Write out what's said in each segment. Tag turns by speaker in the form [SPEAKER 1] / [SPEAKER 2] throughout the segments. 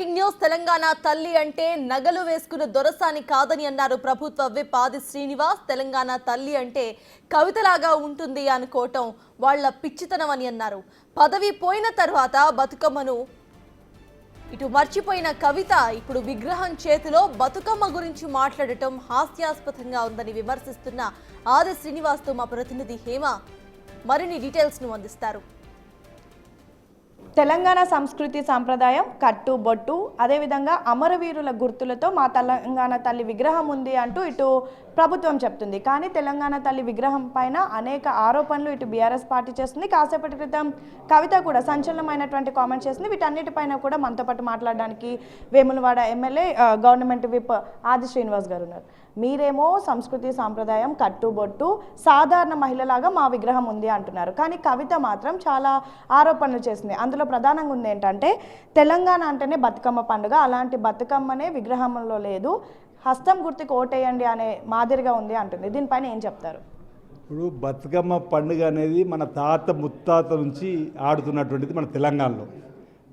[SPEAKER 1] Breaking news Telangana తల్లి అంటే నగలు వేసుకున్న దొరసాని కాదని అన్నారు ప్రభుత్వ విప్ ఆది శ్రీనివాస్. తెలంగాణ తల్లి అంటే కవితలాగా ఉంటుంది అనుకోవటం వాళ్ళ పిచ్చితనం అని అన్నారు. పదవి పోయిన తర్వాత బతుకమ్మను ఇటు మర్చిపోయిన కవిత ఇప్పుడు విగ్రహం చేతిలో బతుకమ్మ గురించి మాట్లాడటం హాస్యాస్పదంగా ఉందని విమర్శిస్తున్న ఆది శ్రీనివాస్తో మా ప్రతినిధి హేమ మరిన్ని డీటెయిల్స్ను అందిస్తారు.
[SPEAKER 2] తెలంగాణ సంస్కృతి సాంప్రదాయం కట్టు బొట్టు అదేవిధంగా అమరవీరుల గుర్తులతో మా తెలంగాణ తల్లి విగ్రహం ఉంది అంటూ ఇటు ప్రభుత్వం చెప్తుంది. కానీ తెలంగాణ తల్లి విగ్రహం పైన అనేక ఆరోపణలు ఇటు బీఆర్ఎస్ పార్టీ చేస్తుంది. కాసేపటి క్రితం కవిత కూడా సంచలనమైనటువంటి కామెంట్స్ చేస్తుంది. వీటన్నిటిపైన కూడా మనతో పాటు మాట్లాడడానికి వేములవాడ ఎమ్మెల్యే గవర్నమెంట్ విప్ ఆది శ్రీనివాస్ గారు ఉన్నారు. మీరేమో సంస్కృతి సాంప్రదాయం కట్టుబొట్టు సాధారణ మహిళలాగా మా విగ్రహం ఉంది అంటున్నారు. కానీ కవిత మాత్రం చాలా ఆరోపణలు చేసింది. అందులో ప్రధానంగా ఉంది ఏంటంటే తెలంగాణ అంటేనే బతుకమ్మ పండుగ, అలాంటి బతుకమ్మనే విగ్రహంలో లేదు, హస్తం గుర్తుకు ఓటేయండి అనే మాదిరిగా ఉంది అంటుంది. దీనిపైన ఏం చెప్తారు?
[SPEAKER 3] ఇప్పుడు బతుకమ్మ పండుగ అనేది మన తాత ముత్తాత నుంచి ఆడుతున్నటువంటిది మన తెలంగాణలో.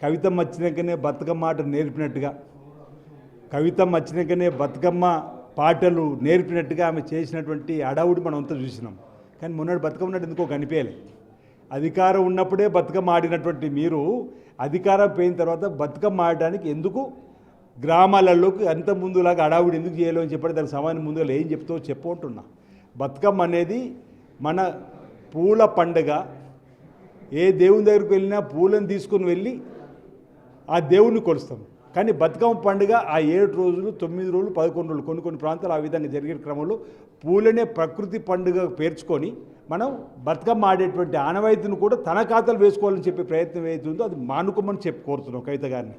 [SPEAKER 3] కవితమ్మ వచ్చినాకనే బతుకమ్మ ఆట నేర్పినట్టుగా, కవితమ్మ వచ్చినాకనే బతుకమ్మ పాటలు నేర్పినట్టుగా ఆమె చేసినటువంటి అడావుడి మనం అంతా చూసినాం. కానీ మొన్నటి బతుకమ్మ నాటి ఎందుకో కనిపించలేదు. అధికారం ఉన్నప్పుడే బతుకమ్మ ఆడినటువంటి మీరు అధికారం పోయిన తర్వాత బతుకమ్మ ఆడడానికి ఎందుకు గ్రామాలలోకి అంత ముందులాగా అడావుడి ఎందుకు చేయలేవు అని చెప్పి దానికి సమానం ముందుగా ఏం చెప్తావో చెప్పుకుంటున్నా. బతుకమ్మ అనేది మన పూల పండుగ. ఏ దేవుని దగ్గరికి వెళ్ళినా పూలను తీసుకుని వెళ్ళి ఆ దేవుణ్ణి కొలుస్తాం. కానీ బతుకమ్మ పండుగ ఆ 7 రోజులు 9 రోజులు 11 రోజులు కొన్ని ప్రాంతాలు ఆ విధంగా జరిగే క్రమంలో పూలనే ప్రకృతి పండుగ పేర్చుకొని మనం బతుకమ్మ ఆడేటువంటి ఆనవాయితీని కూడా తన ఖాతాలు వేసుకోవాలని చెప్పే ప్రయత్నం ఏదైతుందో అది మానుకోమని కోరుతున్నాం కవిత గారిని.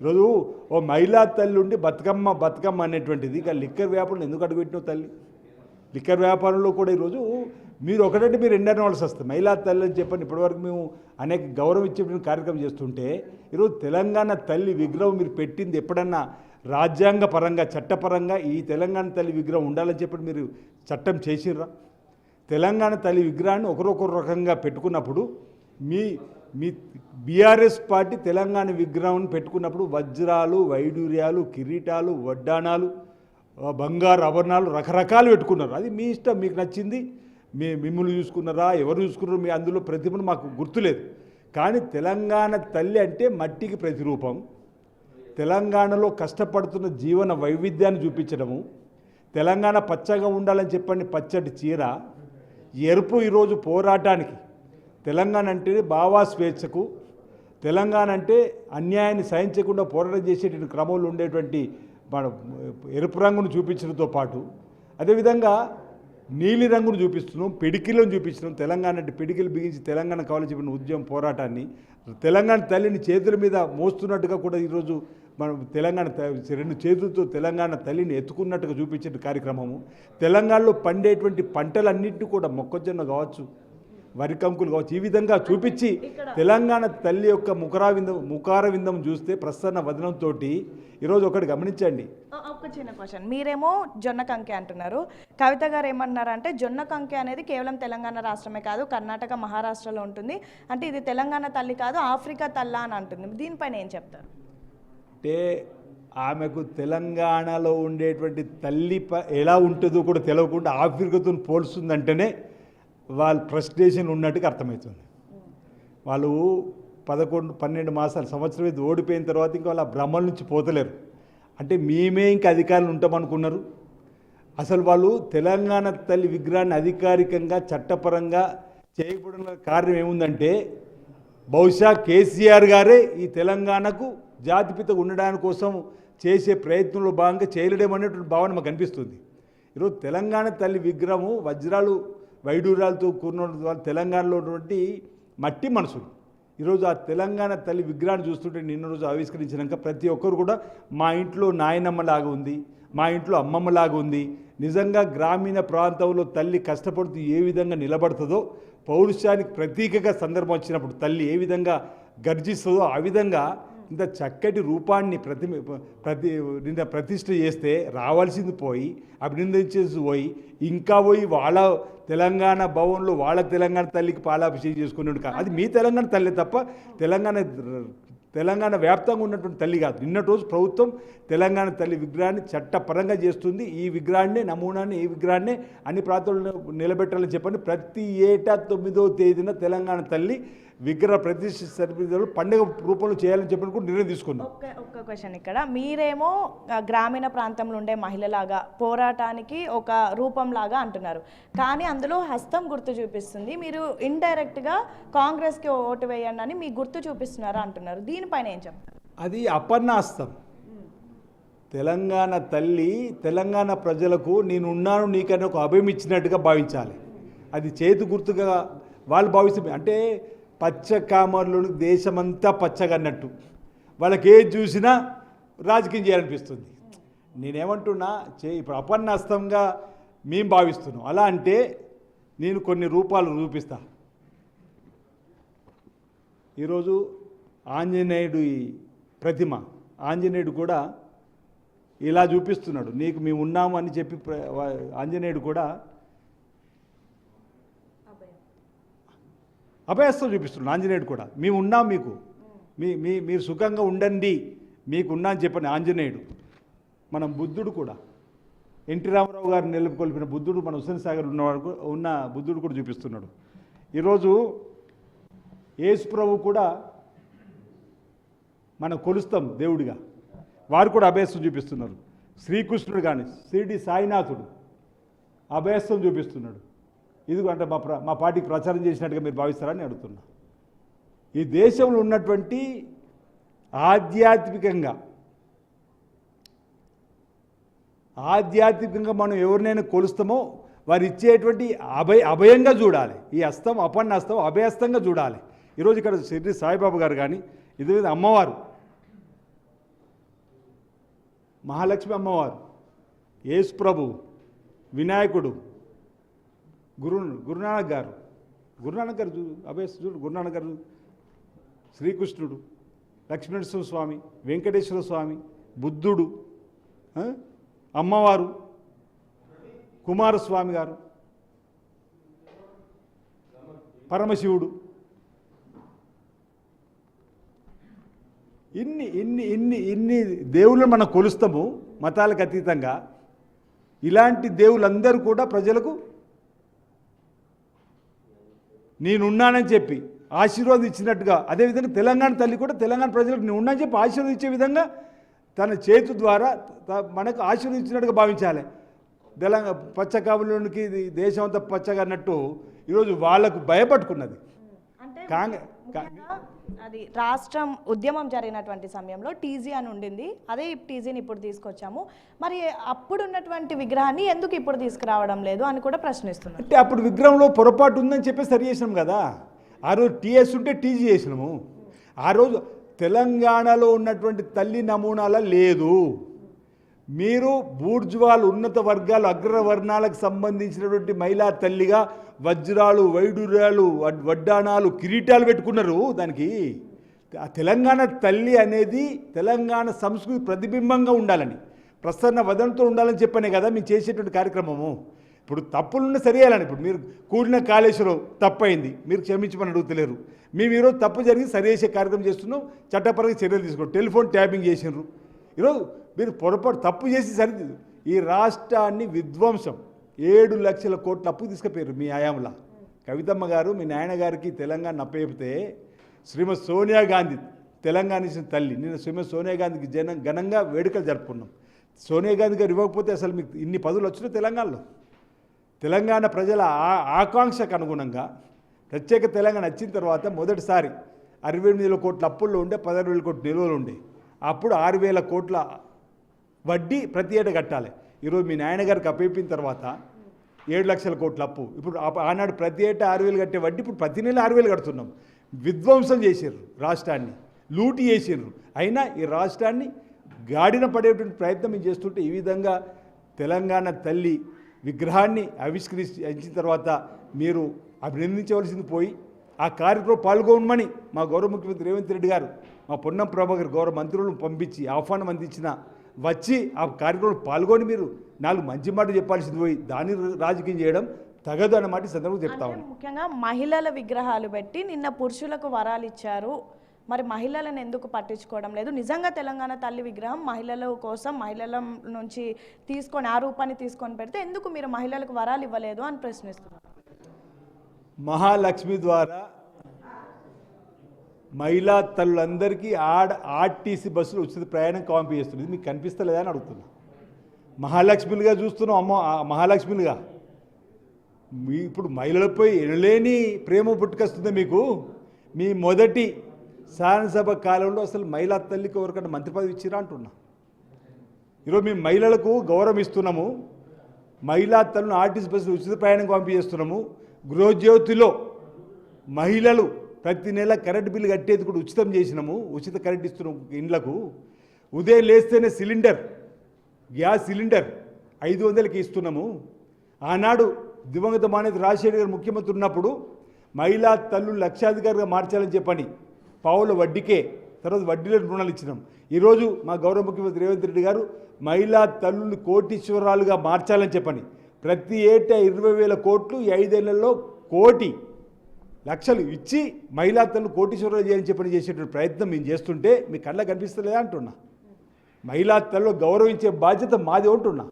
[SPEAKER 3] ఈరోజు ఓ మహిళా తల్లి ఉండి బతుకమ్మ అనేటువంటిది ఇక లిక్కర్ వ్యాపారం ఎందుకు అడుగుపెట్టినావు తల్లి? లిక్కర్ వ్యాపారంలో కూడా ఈరోజు మీరు ఒకటంటే మీరు అనాల్సి వస్తుంది. మహిళా తల్లి అని చెప్పని ఇప్పటివరకు మేము అనేక గౌరవం ఇచ్చే కార్యక్రమం చేస్తుంటే ఈరోజు తెలంగాణ తల్లి విగ్రహం మీరు పెట్టింది ఎప్పుడన్నా రాజ్యాంగ పరంగా చట్టపరంగా ఈ తెలంగాణ తల్లి విగ్రహం ఉండాలని చెప్పి మీరు చట్టం చేసిర్రా? తెలంగాణ తల్లి విగ్రహాన్ని ఒకరొకరు రకంగా పెట్టుకున్నప్పుడు మీ బీఆర్ఎస్ పార్టీ తెలంగాణ విగ్రహం పెట్టుకున్నప్పుడు వజ్రాలు వైడూర్యాలు కిరీటాలు వడ్డానాలు బంగారు ఆభరణాలు రకరకాలు పెట్టుకున్నారు. అది మీ ఇష్టం, మీకు నచ్చింది. మిమ్మల్ని చూసుకున్నారా ఎవరు చూసుకున్నారో మీ అందులో ప్రతిభను మాకు గుర్తులేదు. కానీ తెలంగాణ తల్లి అంటే మట్టికి ప్రతిరూపం. తెలంగాణలో కష్టపడుతున్న జీవన వైవిధ్యాన్ని చూపించడము, తెలంగాణ పచ్చగా ఉండాలని చెప్పండి పచ్చటి చీర, ఎరుపు ఈరోజు పోరాటానికి, తెలంగాణ అంటే భావ స్వేచ్ఛకు, తెలంగాణ అంటే అన్యాయాన్ని సహించకుండా పోరాటం చేసేటువంటి క్రమంలో ఉండేటువంటి మన ఎరుపు రంగును చూపించడంతో పాటు అదేవిధంగా నీలి రంగును చూపిస్తున్నాం, పిడికిలను చూపిస్తున్నాం. తెలంగాణ అంటే పిడికిలు బిగించి తెలంగాణ కావాలని చెప్పిన ఉద్యమం పోరాటాన్ని తెలంగాణ తల్లిని చేతుల మీద మోస్తున్నట్టుగా కూడా ఈరోజు మనం తెలంగాణ 2 చేతులతో తెలంగాణ తల్లిని ఎత్తుకున్నట్టుగా చూపించే కార్యక్రమము. తెలంగాణలో పండేటువంటి పంటలన్నింటినీ కూడా మొక్కజొన్న కావచ్చు, వరి కంకులు కావచ్చు, ఈ విధంగా చూపించి తెలంగాణ తల్లి యొక్క ముఖార విందం చూస్తే ప్రసన్న వదనంతో ఈరోజు ఒకటి గమనించండి.
[SPEAKER 2] ఒక చిన్న క్వశ్చన్, మీరేమో జొన్న కంకె అంటున్నారు, కవిత గారు ఏమన్నారంటే జొన్న కంకె అనేది కేవలం తెలంగాణ రాష్ట్రమే కాదు కర్ణాటక మహారాష్ట్రలో ఉంటుంది, అంటే ఇది తెలంగాణ తల్లి కాదు ఆఫ్రికా తల్లా అని అంటుంది. దీనిపైన ఏం చెప్తారు?
[SPEAKER 3] అంటే ఆమెకు తెలంగాణలో ఉండేటువంటి తల్లి ఎలా ఉంటుందో కూడా తెలియకుండా ఆఫ్రికాతో పోల్స్తుందంటేనే వాళ్ళు ఫ్రస్ట్రేషన్ ఉన్నట్టుగా అర్థమవుతుంది. వాళ్ళు 11-12 మాసాలు సంవత్సరం ఇది ఓడిపోయిన తర్వాత ఇంకా వాళ్ళ భ్రమల నుంచి పోతలేరు. అంటే మేమే ఇంకా అధికారులు ఉంటామనుకున్నారు. అసలు వాళ్ళు తెలంగాణ తల్లి విగ్రహాన్ని అధికారికంగా చట్టపరంగా చేయబడిన కారణం ఏముందంటే బహుశా కేసీఆర్ గారే ఈ తెలంగాణకు జాతిపిత ఉండడానికి కోసం చేసే ప్రయత్నంలో భాగంగా చేయలేడేమనేటువంటి భావన మాకు అనిపిస్తుంది. ఈరోజు తెలంగాణ తల్లి విగ్రహము వజ్రాలు వైడూర్యాలతో కూడిన వాళ్ళు తెలంగాణలో ఉన్నటువంటి మట్టి మనసులు. ఈరోజు ఆ తెలంగాణ తల్లి విగ్రహాన్ని చూస్తుంటే నిన్న రోజు ఆవిష్కరించినాక ప్రతి ఒక్కరు కూడా మా ఇంట్లో నాయనమ్మలాగా ఉంది, మా ఇంట్లో అమ్మమ్మలాగా ఉంది. నిజంగా గ్రామీణ ప్రాంతంలో తల్లి కష్టపడుతూ ఏ విధంగా నిలబడుతుందో, పౌరుషానికి ప్రతీకగా సందర్భం వచ్చినప్పుడు తల్లి ఏ విధంగా గర్జిస్తుందో ఆ విధంగా ఇంత చక్కటి రూపాన్ని ప్రతిష్ఠ చేస్తే రావాల్సింది పోయి అభినందించేసి పోయి ఇంకా పోయి వాళ్ళ తెలంగాణ భవన్లో వాళ్ళ తెలంగాణ తల్లికి పాలాభిషేకం చేసుకున్నాడు. అది మీ తెలంగాణ తల్లి తప్ప తెలంగాణ వ్యాప్తంగా ఉన్నటువంటి తల్లి కాదు. నిన్నటి రోజు ప్రభుత్వం తెలంగాణ తల్లి విగ్రహాన్ని చట్టపరంగా చేస్తుంది. ఈ విగ్రహాన్ని నమూనాన్ని ఈ విగ్రహాన్ని అన్ని ప్రాంతాల్లో నిలబెట్టాలని చెప్పని ప్రతి ఏటా 9వ తేదీన తెలంగాణ తల్లి విగ్రహ ప్రతిష్ఠ సరిపడలు పండుగ రూపంలో చేయాలని చెప్పని కూడా నిర్ణయం తీసుకున్నాం.
[SPEAKER 2] ఒక్క క్వశ్చన్ ఇక్కడ, మీరేమో గ్రామీణ ప్రాంతంలో ఉండే మహిళలాగా పోరాటానికి ఒక రూపంలాగా అంటున్నారు, కానీ అందులో హస్తం గుర్తు చూపిస్తుంది. మీరు ఇండైరెక్ట్గా కాంగ్రెస్కి ఓటు వేయండి అని మీ గుర్తు చూపిస్తున్నారా అంటున్నారు. దీనిపైన ఏం చెప్తారు?
[SPEAKER 3] అది అపర్ణాస్తం. తెలంగాణ తల్లి తెలంగాణ ప్రజలకు నేనున్నాను నీకని ఒక అభయం ఇచ్చినట్టుగా భావించాలి. అది చేతి గుర్తుగా వాళ్ళు భావిస్తే అంటే పచ్చ కామర్లు దేశమంతా పచ్చగా అన్నట్టు వాళ్ళకి ఏది చూసినా రాజకీయం చేయాలనిపిస్తుంది. నేనేమంటున్నా ఇప్పుడు అపర్ణాస్తంగా మేము భావిస్తున్నాం. అలా అంటే నేను కొన్ని రూపాలు చూపిస్తా. ఈరోజు ఆంజనేయుడు ప్రతిమ, ఆంజనేయుడు కూడా ఇలా చూపిస్తున్నాడు, నీకు మేము ఉన్నాము అని చెప్పి ఆంజనేయుడు కూడా అభయస్తం చూపిస్తున్నాడు. ఆంజనేయుడు కూడా మేము ఉన్నాం, మీకు మీరు సుఖంగా ఉండండి, మీకు ఉన్నా అని చెప్పని ఆంజనేయుడు. మనం బుద్ధుడు కూడా ఎన్టీ రామారావు గారిని నెలకొల్పిన బుద్ధుడు మన హుస్సేన్ సాగర్ ఉన్న బుద్ధుడు కూడా చూపిస్తున్నాడు. ఈరోజు యేసు ప్రభు కూడా మనం కొలుస్తాం దేవుడిగా, వారు కూడా అభయస్తం చూపిస్తున్నారు. శ్రీకృష్ణుడు కానీ షిరిడి సాయినాథుడు అభయస్తం చూపిస్తున్నాడు. ఇదిగో అంటే మా పార్టీకి ప్రచారం చేసినట్టుగా మీరు భావిస్తారని అడుగుతున్నా. ఈ దేశంలో ఉన్నటువంటి ఆధ్యాత్మికంగా మనం ఎవరినైనా కొలుస్తామో వారు ఇచ్చేటువంటి అభయంగా చూడాలి. ఈ హస్తం అపర్ణస్తం అభయస్తంగా చూడాలి. ఈరోజు ఇక్కడ షిరిడి సాయిబాబా గారు కానీ ఇది అమ్మవారు మహాలక్ష్మి అమ్మవారు, యేసు ప్రభు, వినాయకుడు, గురునానక్ గారు అభయస్తం చూడు, గురునానక్ గారు, శ్రీకృష్ణుడు, లక్ష్మీనరసింహ స్వామి, వెంకటేశ్వర స్వామి, బుద్ధుడు, అమ్మవారు, కుమారస్వామి గారు, పరమశివుడు, ఇన్ని దేవుళ్ళను మనం కొలుస్తాము మతాలకు అతీతంగా. ఇలాంటి దేవుళ్ళందరూ కూడా ప్రజలకు నేనున్నానని చెప్పి ఆశీర్వాదం ఇచ్చినట్టుగా, అదేవిధంగా తెలంగాణ తల్లి కూడా తెలంగాణ ప్రజలకు నేను ఉన్నానని చెప్పి ఆశీర్వదించే విధంగా తన చేతు ద్వారా మనకు ఆశీర్వదించినట్టుగా భావించాలి. తెలంగాణ పచ్చ కాపులోనికి దేశం అంతా పచ్చగా అన్నట్టు ఈరోజు వాళ్లకు భయపట్టుకున్నది.
[SPEAKER 2] అది రాష్ట్రం ఉద్యమం జరిగినటువంటి సమయంలో టీజీ అని ఉండింది, అదే టీజీని ఇప్పుడు తీసుకొచ్చాము, మరి అప్పుడు ఉన్నటువంటి విగ్రహాన్ని ఎందుకు ఇప్పుడు తీసుకురావడం లేదు అని కూడా ప్రశ్నిస్తున్నారు.
[SPEAKER 3] అంటే అప్పుడు విగ్రహంలో పొరపాటు ఉందని చెప్పి సరి చేసినాం కదా. ఆ రోజు టీఎస్ ఉంటే టీజీ చేసినాము. ఆ రోజు తెలంగాణలో ఉన్నటువంటి తల్లి నమూనాల లేదు. మీరు బూర్జువాలు ఉన్నత వర్గాలు అగ్రవర్ణాలకు సంబంధించినటువంటి మహిళా తల్లిగా వజ్రాలు, వైడూర్యాలు, వడ్డాణాలు, కిరీటాలు పెట్టుకున్నారు. దానికి తెలంగాణ తల్లి అనేది తెలంగాణ సంస్కృతి ప్రతిబింబంగా ఉండాలని, ప్రసన్న వదనంతో ఉండాలని చెప్పనే కదా మేము చేసేటువంటి కార్యక్రమము. ఇప్పుడు తప్పులున్న సరియాలని, ఇప్పుడు మీరు కూడిన కాళేశ్వరం తప్పైంది, మీరు క్షమించమని అడుగుతలేరు. మేము ఈరోజు తప్పు జరిగి సరిచేసే కార్యక్రమం చేస్తున్నాం, చట్టపరంగా చర్యలు తీసుకున్నాం. టెలిఫోన్ ట్యాపింగ్ చేసినారు. ఈరోజు మీరు పొరపాటు తప్పు చేసి సరిదిద్దు. ఈ రాష్ట్రాన్ని విధ్వంసం 7 లక్షల కోట్ల అప్పు తీసుకుపోయారు మీ హయాంలో. కవితమ్మ గారు మీ నాయన గారికి తెలంగాణ అప్పచెప్తే శ్రీమతి సోనియా గాంధీ తెలంగాణ ఇచ్చిన తల్లి, నేను శ్రీమతి సోనియా గాంధీకి ఘనంగా వేడుకలు జరుపుకున్నాం. సోనియా గాంధీ గారు ఇవ్వకపోతే అసలు మీకు ఇన్ని పదవులు వచ్చినాయి తెలంగాణలో. తెలంగాణ ప్రజల ఆకాంక్షకు అనుగుణంగా ప్రత్యేక తెలంగాణ వచ్చిన తర్వాత మొదటిసారి 68,000 కోట్ల అప్పుల్లో ఉండే 16,000 కోట్ల నిల్వలు ఉండే. అప్పుడు 6,000 కోట్ల వడ్డీ ప్రతి ఏటా కట్టాలి. ఈరోజు మీ నాయనగారికి అప్పయిపోయిన తర్వాత 7 లక్షల కోట్ల అప్పు. ఇప్పుడు ఆనాడు ప్రతి ఏటా 6,000 కట్టే వడ్డీ ఇప్పుడు ప్రతి నెల 6,000 కడుతున్నాం. విధ్వంసం చేసారు, రాష్ట్రాన్ని లూటీ చేసారు. అయినా ఈ రాష్ట్రాన్ని గాడిన పడేటువంటి ప్రయత్నం మేము చేస్తుంటే ఈ విధంగా తెలంగాణ తల్లి విగ్రహాన్ని ఆవిష్కరించిన తర్వాత మీరు అభినందించవలసింది పోయి ఆ కార్యక్రమం పాల్గొనమని మా గౌరవ ముఖ్యమంత్రి రేవంత్ రెడ్డి గారు, మా పొన్నం ప్రభాకర్ గౌరవ మంత్రులను పంపించి ఆహ్వానం అందించిన వచ్చి ఆ కార్యక్రమంలో పాల్గొని మీరు 4 మంచి మాటలు చెప్పాల్సింది పోయి దాన్ని రాజకీయం చేయడం తగదు అన్నమాట ఈ సందర్భంగా చెప్తా ఉన్నాను.
[SPEAKER 2] ముఖ్యంగా మహిళల విగ్రహాలు పెట్టి నిన్న పురుషులకు వరాలు ఇచ్చారు మరి మహిళలను ఎందుకు పట్టించుకోవడం లేదు? నిజంగా తెలంగాణ తల్లి విగ్రహం మహిళల కోసం, మహిళల నుంచి తీసుకొని ఆ రూపాన్ని తీసుకొని పెడితే ఎందుకు మీరు మహిళలకు వరాలు ఇవ్వలేదు అని ప్రశ్నిస్తున్నారు.
[SPEAKER 3] మహాలక్ష్మి ద్వారా మహిళా తల్లులందరికీ ఆర్టీసీ బస్సులు ఉచిత ప్రయాణం పంపిస్తుంది. మీకు కనిపిస్తలేదా అని అడుగుతున్నా. మహాలక్ష్మిలుగా చూస్తున్నాం, అమ్మ మహాలక్ష్మిలుగా. ఇప్పుడు మహిళలపై ఎనలేని ప్రేమ పుట్టుకొస్తుంది మీకు. మీ మొదటి శాసనసభ కాలంలో అసలు మహిళా తల్లికి ఎవరికన్నా మంత్రి పదవి ఇచ్చిరా అంటున్నా. ఈరోజు మేము మహిళలకు గౌరవం ఇస్తున్నాము. మహిళా తల్లును ఆర్టీసీ బస్సులు ఉచిత ప్రయాణం పంపిస్తున్నాము. గృహజ్యోతిలో మహిళలు ప్రతి నెల కరెంట్ బిల్లు కట్టేది కూడా ఉచితం చేసినాము. ఉచిత కరెంట్ ఇస్తున్నాము ఇండ్లకు. ఉదయం లేస్తేనే గ్యాస్ సిలిండర్ 500కి ఇస్తున్నాము. ఆనాడు దివంగత మానేత రాజశేఖర్ గారు ముఖ్యమంత్రి ఉన్నప్పుడు మహిళా తల్లులు లక్షాధికారిగా మార్చాలని చెప్పని పావుల వడ్డీకే, తర్వాత వడ్డీలో రుణాలు ఇచ్చినాం. ఈరోజు మా గౌరవ ముఖ్యమంత్రి రేవంత్ రెడ్డి గారు మహిళా తల్లులు కోటీశ్వరాలుగా మార్చాలని చెప్పని ప్రతి ఏటా 20,000 కోట్లు, 5 ఏళ్లలో 1 కోటి లక్షలు ఇచ్చి మహిళా తల్లు కోటీశ్వరాలు చేయాలని చెప్పని చేసేటువంటి ప్రయత్నం మేము చేస్తుంటే మీ కళ్ళ కనిపిస్తలేదా అంటున్నా. మహిళా తల్లు గౌరవించే బాధ్యత మాది ఉంటున్నా.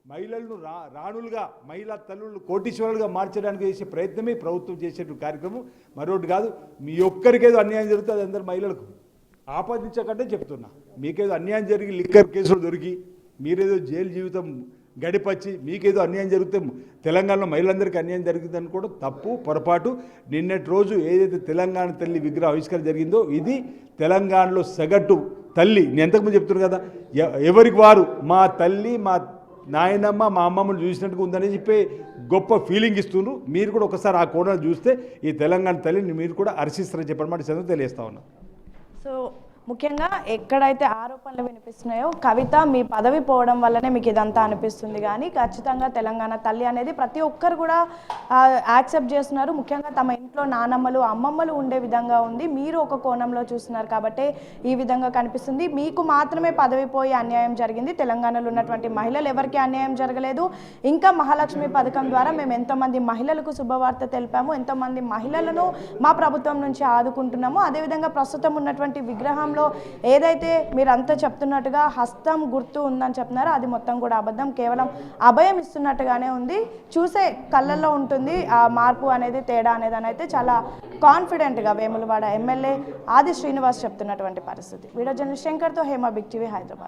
[SPEAKER 3] మహిళలను రాణులుగా, మహిళా తల్లులు కోటీశ్వరులుగా మార్చడానికి చేసే ప్రయత్నమే ప్రభుత్వం చేసేటువంటి కార్యక్రమం, మరొకటి కాదు. మీ ఒక్కరికేదో అన్యాయం జరుగుతుంది అది అందరు మహిళలకు ఆపాదించకంటే చెప్తున్నా. మీకేదో అన్యాయం జరిగి లిక్కర్ కేసులు దొరికి మీరేదో జైలు జీవితం గడిపచ్చి మీకేదో అన్యాయం జరిగితే తెలంగాణలో మహిళలందరికీ అన్యాయం జరిగిందని కూడా తప్పు, పొరపాటు. నిన్నటి రోజు ఏదైతే తెలంగాణ తల్లి విగ్రహ ఆవిష్కరణ జరిగిందో ఇది తెలంగాణలో సగటు తల్లి. నేను ఎంతకుముందు చెప్తున్నాను కదా, ఎవరికి వారు మా తల్లి, మా నాయనమ్మ, మా అమ్మమ్మను చూసినట్టుగా ఉందని చెప్పి గొప్ప ఫీలింగ్ ఇస్తున్నారు. మీరు కూడా ఒకసారి ఆ కోణాలు చూస్తే ఈ తెలంగాణ తల్లిని మీరు కూడా హర్షిస్తారని చెప్పడం చదువు తెలియజేస్తా ఉన్నా.
[SPEAKER 2] సో ముఖ్యంగా ఎక్కడైతే ఆరోపణలు వినిపిస్తున్నాయో కవిత మీ పదవి పోవడం వల్లనే మీకు ఇదంతా అనిపిస్తుంది, కానీ ఖచ్చితంగా తెలంగాణ తల్లి అనేది ప్రతి ఒక్కరు కూడా యాక్సెప్ట్ చేస్తున్నారు. ముఖ్యంగా తమ ఇంట్లో నానమ్మలు, అమ్మమ్మలు ఉండే విధంగా ఉంది. మీరు ఒక కోణంలో చూస్తున్నారు కాబట్టి ఈ విధంగా కనిపిస్తుంది. మీకు మాత్రమే పదవి పోయి అన్యాయం జరిగింది. తెలంగాణలో ఉన్నటువంటి మహిళలు ఎవరికి అన్యాయం జరగలేదు. ఇంకా మహాలక్ష్మి పథకం ద్వారా మేము ఎంతోమంది మహిళలకు శుభవార్త తెలిపాము, ఎంతోమంది మహిళలను మా ప్రభుత్వం నుంచి ఆదుకుంటున్నాము. అదేవిధంగా ప్రస్తుతం ఉన్నటువంటి విగ్రహం ఏదైతే మీరు అంతా చెప్తున్నట్టుగా హస్తం గుర్తు ఉందని చెప్తున్నారో అది మొత్తం కూడా అబద్ధం. కేవలం అభయం ఇస్తున్నట్టుగానే ఉంది. చూసే కళ్ళల్లో ఉంటుంది ఆ మార్పు అనేది, తేడా అనేది అని అయితే చాలా కాన్ఫిడెంట్గా వేములవాడ ఎమ్మెల్యే ఆది శ్రీనివాస్ చెప్తున్నటువంటి పరిస్థితి. వీడియో జర్నలిస్ట్ శంకర్తో హేమ, బిగ్ టీవీ, హైదరాబాద్.